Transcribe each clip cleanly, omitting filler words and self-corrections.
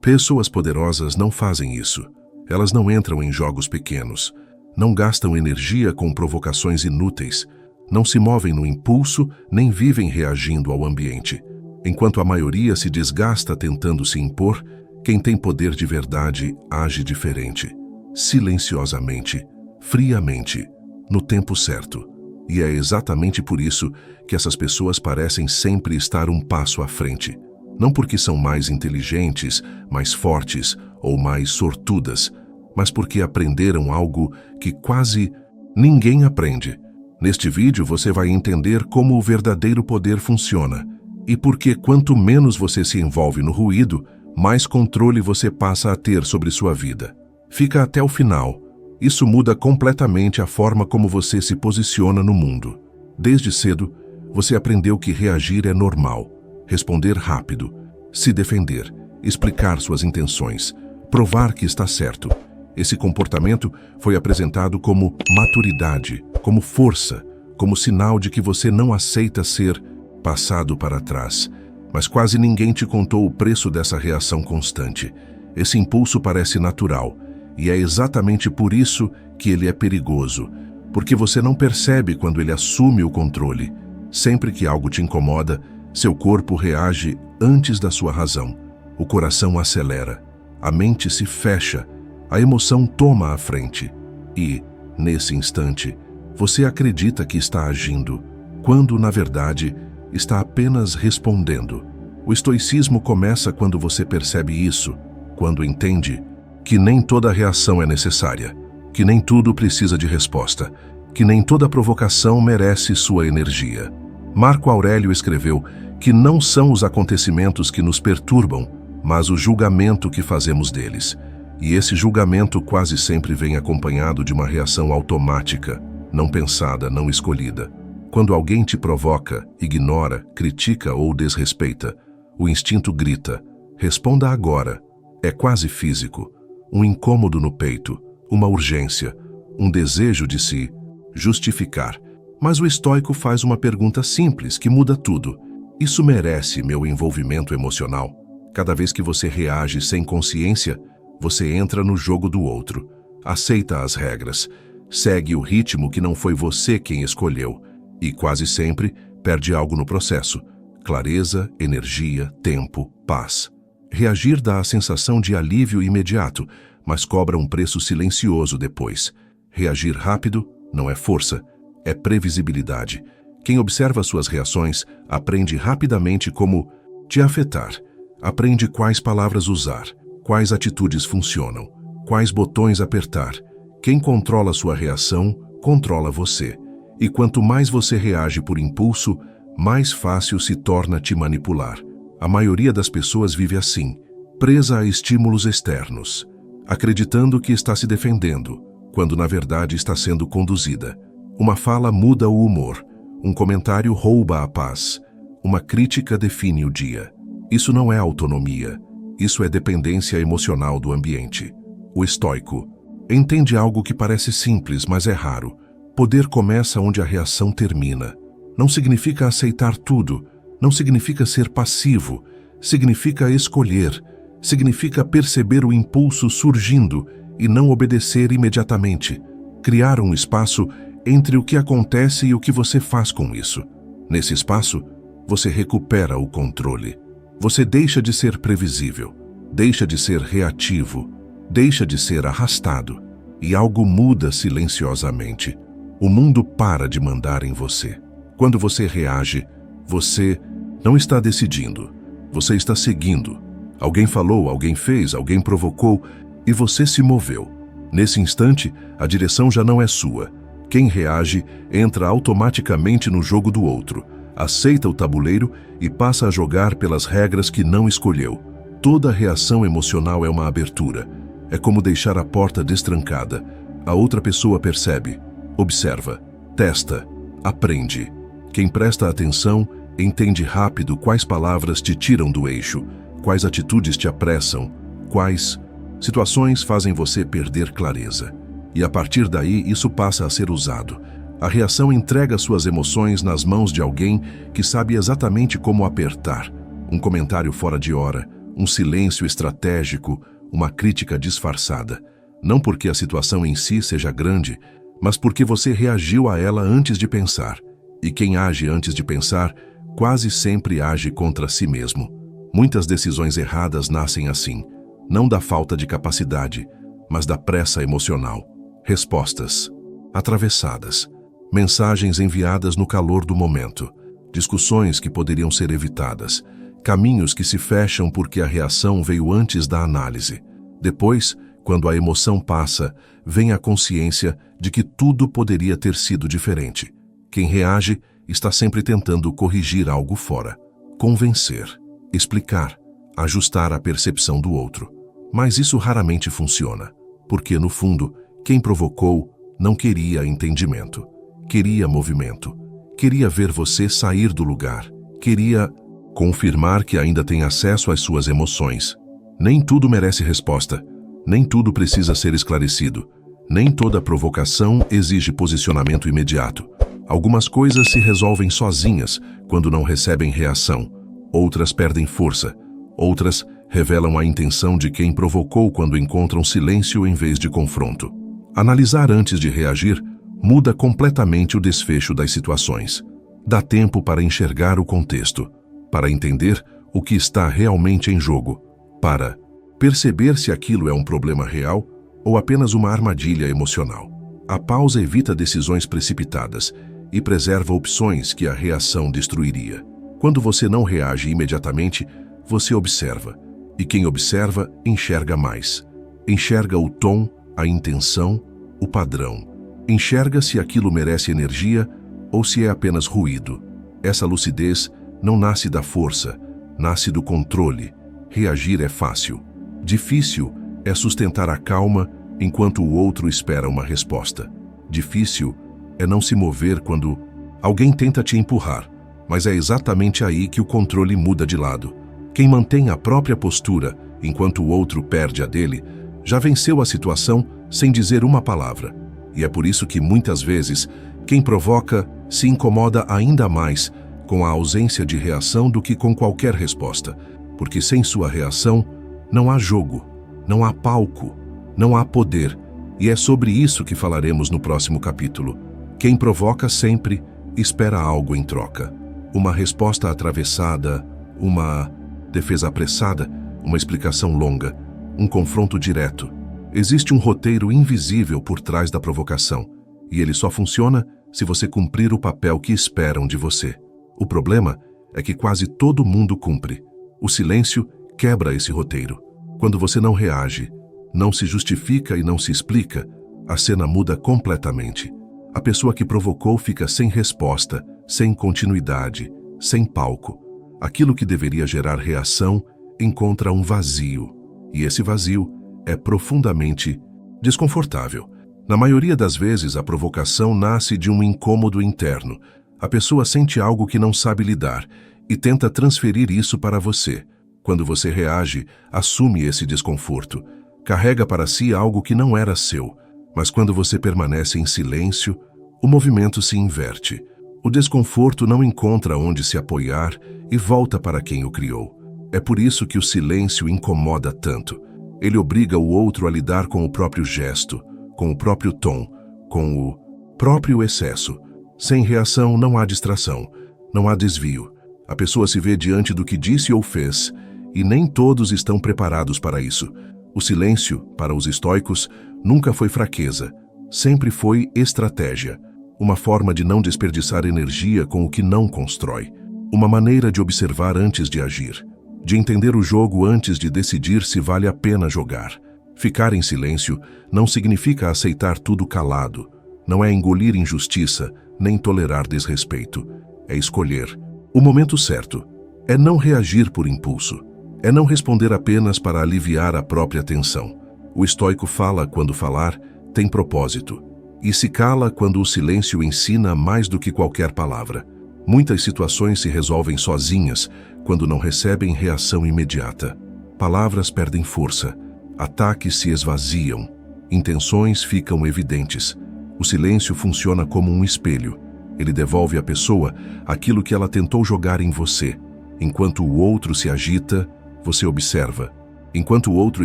Pessoas poderosas não fazem isso. Elas não entram em jogos pequenos, não gastam energia com provocações inúteis, não se movem no impulso, nem vivem reagindo ao ambiente. Enquanto a maioria se desgasta tentando se impor, quem tem poder de verdade age diferente, silenciosamente, friamente, no tempo certo. E é exatamente por isso que essas pessoas parecem sempre estar um passo à frente. Não porque são mais inteligentes, mais fortes ou mais sortudas, mas porque aprenderam algo que quase ninguém aprende. Neste vídeo você vai entender como o verdadeiro poder funciona e porque quanto menos você se envolve no ruído, mais controle você passa a ter sobre sua vida. Fica até o final. Isso muda completamente a forma como você se posiciona no mundo. Desde cedo, você aprendeu que reagir é normal, responder rápido, se defender, explicar suas intenções, provar que está certo. Esse comportamento foi apresentado como maturidade, como força, como sinal de que você não aceita ser passado para trás. Mas quase ninguém te contou o preço dessa reação constante. Esse impulso parece natural, e é exatamente por isso que ele é perigoso, porque você não percebe quando ele assume o controle. Sempre que algo te incomoda, seu corpo reage antes da sua razão. O coração acelera, a mente se fecha, a emoção toma a frente. E, nesse instante, você acredita que está agindo, quando, na verdade, está apenas respondendo. O estoicismo começa quando você percebe isso, quando entende que nem toda reação é necessária, que nem tudo precisa de resposta, que nem toda provocação merece sua energia. Marco Aurélio escreveu que não são os acontecimentos que nos perturbam, mas o julgamento que fazemos deles. E esse julgamento quase sempre vem acompanhado de uma reação automática, não pensada, não escolhida. Quando alguém te provoca, ignora, critica ou desrespeita, o instinto grita: responda agora. É quase físico. Um incômodo no peito, uma urgência, um desejo de se justificar. Mas o estoico faz uma pergunta simples que muda tudo. Isso merece meu envolvimento emocional? Cada vez que você reage sem consciência, você entra no jogo do outro, aceita as regras, segue o ritmo que não foi você quem escolheu e quase sempre perde algo no processo: clareza, energia, tempo, paz. Reagir dá a sensação de alívio imediato, mas cobra um preço silencioso depois. Reagir rápido não é força, é previsibilidade. Quem observa suas reações aprende rapidamente como te afetar. Aprende quais palavras usar, quais atitudes funcionam, quais botões apertar. Quem controla sua reação, controla você. E quanto mais você reage por impulso, mais fácil se torna te manipular. A maioria das pessoas vive assim, presa a estímulos externos, acreditando que está se defendendo, quando na verdade está sendo conduzida. Uma fala muda o humor, um comentário rouba a paz, uma crítica define o dia. Isso não é autonomia, isso é dependência emocional do ambiente. O estoico entende algo que parece simples, mas é raro. Poder começa onde a reação termina. Não significa aceitar tudo, não significa ser passivo, significa escolher, significa perceber o impulso surgindo e não obedecer imediatamente. Criar um espaço entre o que acontece e o que você faz com isso. Nesse espaço, você recupera o controle. Você deixa de ser previsível, deixa de ser reativo, deixa de ser arrastado, e algo muda silenciosamente. O mundo para de mandar em você. Quando você reage, você não está decidindo, você está seguindo. Alguém falou, alguém fez, alguém provocou, e você se moveu. Nesse instante, a direção já não é sua. Quem reage entra automaticamente no jogo do outro, aceita o tabuleiro e passa a jogar pelas regras que não escolheu. Toda reação emocional é uma abertura. É como deixar a porta destrancada. A outra pessoa percebe, observa, testa, aprende. Quem presta atenção entende rápido quais palavras te tiram do eixo, quais atitudes te apressam, quais situações fazem você perder clareza. E a partir daí isso passa a ser usado. A reação entrega suas emoções nas mãos de alguém que sabe exatamente como apertar. Um comentário fora de hora, um silêncio estratégico, uma crítica disfarçada. Não porque a situação em si seja grande, mas porque você reagiu a ela antes de pensar. E quem age antes de pensar, quase sempre age contra si mesmo. Muitas decisões erradas nascem assim, não da falta de capacidade, mas da pressa emocional. Respostas atravessadas, mensagens enviadas no calor do momento, discussões que poderiam ser evitadas, caminhos que se fecham porque a reação veio antes da análise. Depois, quando a emoção passa, vem a consciência de que tudo poderia ter sido diferente. Quem reage está sempre tentando corrigir algo fora, convencer, explicar, ajustar a percepção do outro. Mas isso raramente funciona, porque, no fundo, quem provocou não queria entendimento, queria movimento, queria ver você sair do lugar, queria confirmar que ainda tem acesso às suas emoções. Nem tudo merece resposta, nem tudo precisa ser esclarecido, nem toda provocação exige posicionamento imediato. Algumas coisas se resolvem sozinhas quando não recebem reação, outras perdem força, outras revelam a intenção de quem provocou quando encontram silêncio em vez de confronto. Analisar antes de reagir muda completamente o desfecho das situações. Dá tempo para enxergar o contexto, para entender o que está realmente em jogo, para perceber se aquilo é um problema real ou apenas uma armadilha emocional. A pausa evita decisões precipitadas e preserva opções que a reação destruiria. Quando você não reage imediatamente, você observa. E quem observa, enxerga mais. Enxerga o tom, a intenção, o padrão. Enxerga se aquilo merece energia ou se é apenas ruído. Essa lucidez não nasce da força, nasce do controle. Reagir é fácil. Difícil é sustentar a calma enquanto o outro espera uma resposta. Difícil é não se mover quando alguém tenta te empurrar, mas é exatamente aí que o controle muda de lado. Quem mantém a própria postura enquanto o outro perde a dele, já venceu a situação sem dizer uma palavra. E é por isso que muitas vezes quem provoca se incomoda ainda mais com a ausência de reação do que com qualquer resposta, porque sem sua reação não há jogo, não há palco, não há poder. E é sobre isso que falaremos no próximo capítulo. Quem provoca sempre espera algo em troca. Uma resposta atravessada, uma defesa apressada, uma explicação longa, um confronto direto. Existe um roteiro invisível por trás da provocação, e ele só funciona se você cumprir o papel que esperam de você. O problema é que quase todo mundo cumpre. O silêncio quebra esse roteiro. Quando você não reage, não se justifica e não se explica, a cena muda completamente. A pessoa que provocou fica sem resposta, sem continuidade, sem palco. Aquilo que deveria gerar reação encontra um vazio. E esse vazio é profundamente desconfortável. Na maioria das vezes, a provocação nasce de um incômodo interno. A pessoa sente algo que não sabe lidar e tenta transferir isso para você. Quando você reage, assume esse desconforto. Carrega para si algo que não era seu. Mas quando você permanece em silêncio, o movimento se inverte. O desconforto não encontra onde se apoiar e volta para quem o criou. É por isso que o silêncio incomoda tanto. Ele obriga o outro a lidar com o próprio gesto, com o próprio tom, com o próprio excesso. Sem reação não há distração, não há desvio. A pessoa se vê diante do que disse ou fez, e nem todos estão preparados para isso. O silêncio, para os estoicos, nunca foi fraqueza, sempre foi estratégia. Uma forma de não desperdiçar energia com o que não constrói. Uma maneira de observar antes de agir. De entender o jogo antes de decidir se vale a pena jogar. Ficar em silêncio não significa aceitar tudo calado. Não é engolir injustiça, nem tolerar desrespeito. É escolher o momento certo. É não reagir por impulso. É não responder apenas para aliviar a própria tensão. O estoico fala quando falar, tem propósito. E se cala quando o silêncio ensina mais do que qualquer palavra. Muitas situações se resolvem sozinhas quando não recebem reação imediata. Palavras perdem força, ataques se esvaziam, intenções ficam evidentes. O silêncio funciona como um espelho. Ele devolve à pessoa aquilo que ela tentou jogar em você. Enquanto o outro se agita, Você observa. Enquanto o outro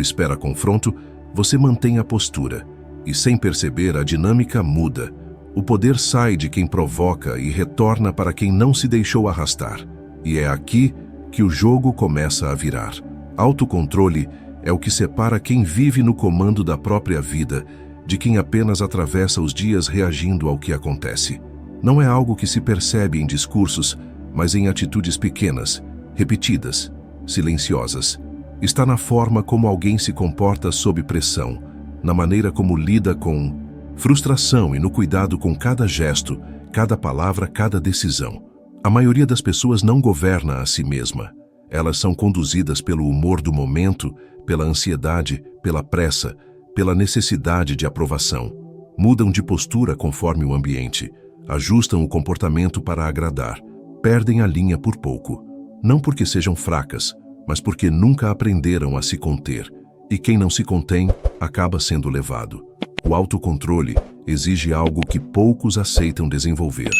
espera confronto, você mantém a postura. E sem perceber, a dinâmica muda. O poder sai de quem provoca e retorna para quem não se deixou arrastar. E é aqui que o jogo começa a virar. Autocontrole é o que separa quem vive no comando da própria vida de quem apenas atravessa os dias reagindo ao que acontece. Não é algo que se percebe em discursos, mas em atitudes pequenas, repetidas, silenciosas. Está na forma como alguém se comporta sob pressão, na maneira como lida com frustração e no cuidado com cada gesto, cada palavra, cada decisão. A maioria das pessoas não governa a si mesma. Elas são conduzidas pelo humor do momento, pela ansiedade, pela pressa, pela necessidade de aprovação. Mudam de postura conforme o ambiente, ajustam o comportamento para agradar, perdem a linha por pouco. Não porque sejam fracas, mas porque nunca aprenderam a se conter. E quem não se contém, acaba sendo levado. O autocontrole exige algo que poucos aceitam desenvolver.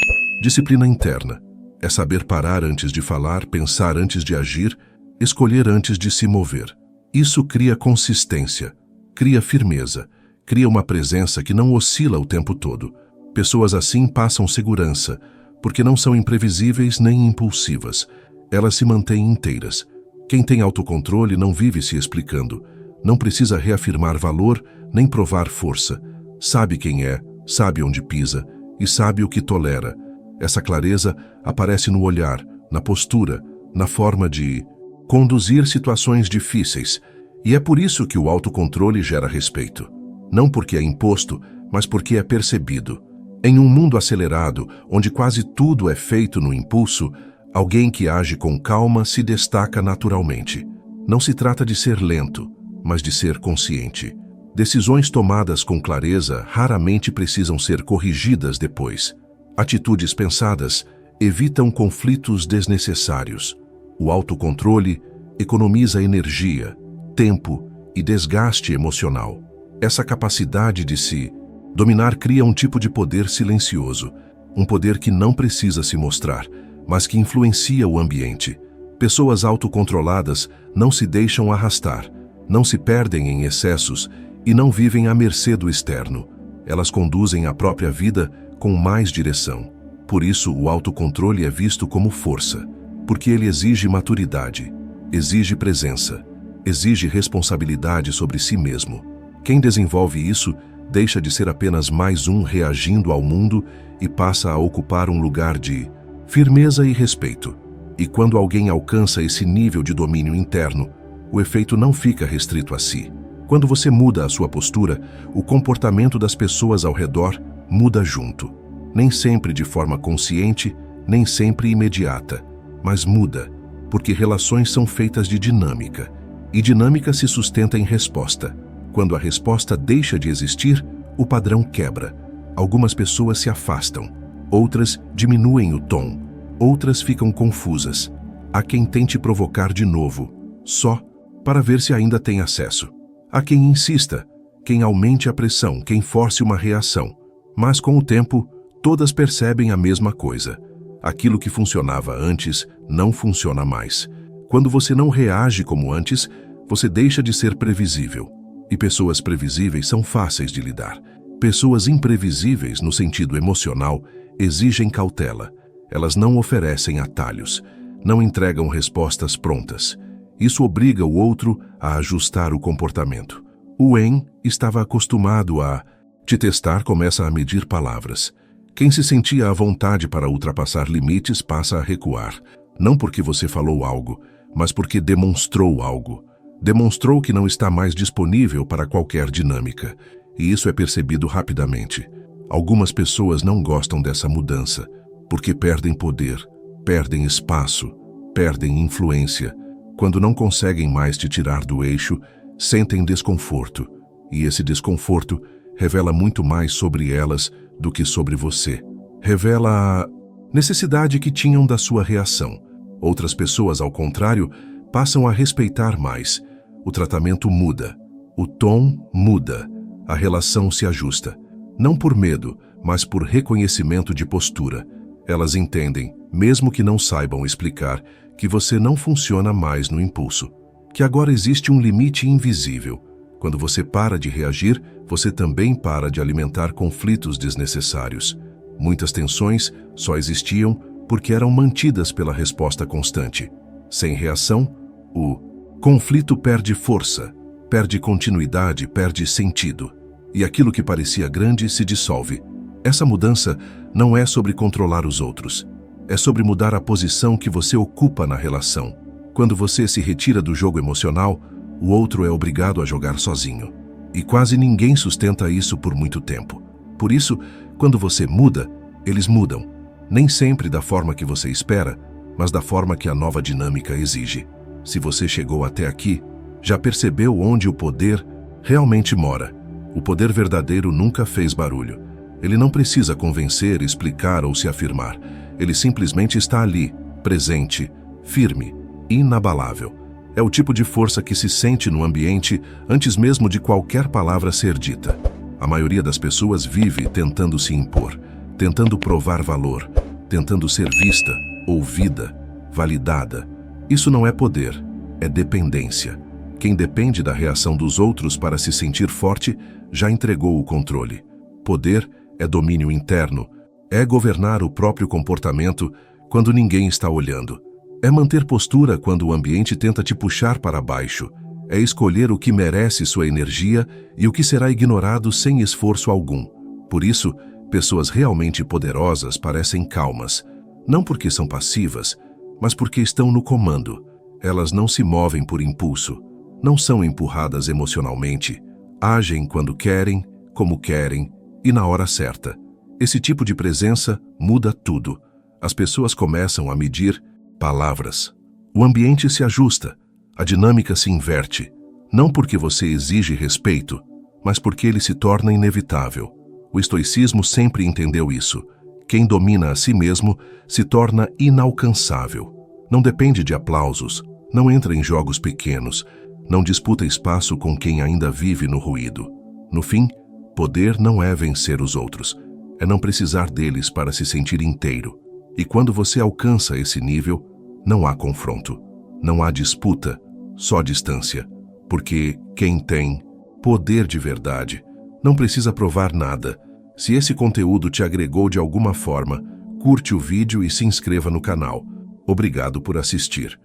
Disciplina interna. É saber parar antes de falar, pensar antes de agir, escolher antes de se mover. Isso cria consistência, cria firmeza, cria uma presença que não oscila o tempo todo. Pessoas assim passam segurança, porque não são imprevisíveis nem impulsivas. Elas se mantêm inteiras. Quem tem autocontrole não vive se explicando. Não precisa reafirmar valor nem provar força. Sabe quem é, sabe onde pisa e sabe o que tolera. Essa clareza aparece no olhar, na postura, na forma de conduzir situações difíceis. E é por isso que o autocontrole gera respeito. Não porque é imposto, mas porque é percebido. Em um mundo acelerado, onde quase tudo é feito no impulso, alguém que age com calma se destaca naturalmente. Não se trata de ser lento, mas de ser consciente. Decisões tomadas com clareza raramente precisam ser corrigidas depois. Atitudes pensadas evitam conflitos desnecessários. O autocontrole economiza energia, tempo e desgaste emocional. Essa capacidade de se dominar cria um tipo de poder silencioso, um poder que não precisa se mostrar, mas que influencia o ambiente. Pessoas autocontroladas não se deixam arrastar, não se perdem em excessos e não vivem à mercê do externo. Elas conduzem a própria vida com mais direção. Por isso, o autocontrole é visto como força, porque ele exige maturidade, exige presença, exige responsabilidade sobre si mesmo. Quem desenvolve isso deixa de ser apenas mais um reagindo ao mundo e passa a ocupar um lugar de firmeza e respeito. E quando alguém alcança esse nível de domínio interno, o efeito não fica restrito a si. Quando você muda a sua postura, o comportamento das pessoas ao redor muda junto. Nem sempre de forma consciente, nem sempre imediata, mas muda, porque relações são feitas de dinâmica, e dinâmica se sustenta em resposta. Quando a resposta deixa de existir, o padrão quebra. Algumas pessoas se afastam, outras diminuem o tom, outras ficam confusas. Há quem tente provocar de novo, só para ver se ainda tem acesso. Há quem insista, quem aumente a pressão, quem force uma reação. Mas com o tempo, todas percebem a mesma coisa. Aquilo que funcionava antes não funciona mais. Quando você não reage como antes, você deixa de ser previsível. E pessoas previsíveis são fáceis de lidar. Pessoas imprevisíveis, no sentido emocional, exigem cautela. Elas não oferecem atalhos, não entregam respostas prontas. Isso obriga o outro a ajustar o comportamento. O Wen estava acostumado a te testar, começa a medir palavras. Quem se sentia à vontade para ultrapassar limites passa a recuar. Não porque você falou algo, mas porque demonstrou algo. Demonstrou que não está mais disponível para qualquer dinâmica. E isso é percebido rapidamente. Algumas pessoas não gostam dessa mudança, porque perdem poder, perdem espaço, perdem influência. Quando não conseguem mais te tirar do eixo, sentem desconforto. E esse desconforto revela muito mais sobre elas do que sobre você. Revela a necessidade que tinham da sua reação. Outras pessoas, ao contrário, passam a respeitar mais. O tratamento muda, o tom muda, a relação se ajusta. Não por medo, mas por reconhecimento de postura. Elas entendem, mesmo que não saibam explicar, que você não funciona mais no impulso. que agora existe um limite invisível. Quando você para de reagir, você também para de alimentar conflitos desnecessários. Muitas tensões só existiam porque eram mantidas pela resposta constante. Sem reação, o conflito perde força, perde continuidade, perde sentido. E aquilo que parecia grande se dissolve. Essa mudança não é sobre controlar os outros. É sobre mudar a posição que você ocupa na relação. Quando você se retira do jogo emocional, o outro é obrigado a jogar sozinho. E quase ninguém sustenta isso por muito tempo. Por isso, quando você muda, eles mudam. Nem sempre da forma que você espera, mas da forma que a nova dinâmica exige. Se você chegou até aqui, já percebeu onde o poder realmente mora. O poder verdadeiro nunca fez barulho. Ele não precisa convencer, explicar ou se afirmar. Ele simplesmente está ali, presente, firme, inabalável. É o tipo de força que se sente no ambiente antes mesmo de qualquer palavra ser dita. A maioria das pessoas vive tentando se impor, tentando provar valor, tentando ser vista, ouvida, validada. Isso não é poder, é dependência. Quem depende da reação dos outros para se sentir forte, já entregou o controle. Poder é domínio interno, é governar o próprio comportamento quando ninguém está olhando. É manter postura quando o ambiente tenta te puxar para baixo. É escolher o que merece sua energia e o que será ignorado sem esforço algum. Por isso, pessoas realmente poderosas parecem calmas. Não porque são passivas, mas porque estão no comando. Elas não se movem por impulso. Não são empurradas emocionalmente. Agem quando querem, como querem e na hora certa. Esse tipo de presença muda tudo. As pessoas começam a medir palavras. O ambiente se ajusta, a dinâmica se inverte, não porque você exige respeito, mas porque ele se torna inevitável. O estoicismo sempre entendeu isso. Quem domina a si mesmo se torna inalcançável. Não depende de aplausos, não entra em jogos pequenos, não disputa espaço com quem ainda vive no ruído. No fim, poder não é vencer os outros, é não precisar deles para se sentir inteiro. E quando você alcança esse nível, não há confronto, não há disputa, só distância. Porque quem tem poder de verdade não precisa provar nada. Se esse conteúdo te agregou de alguma forma, curte o vídeo e se inscreva no canal. Obrigado por assistir.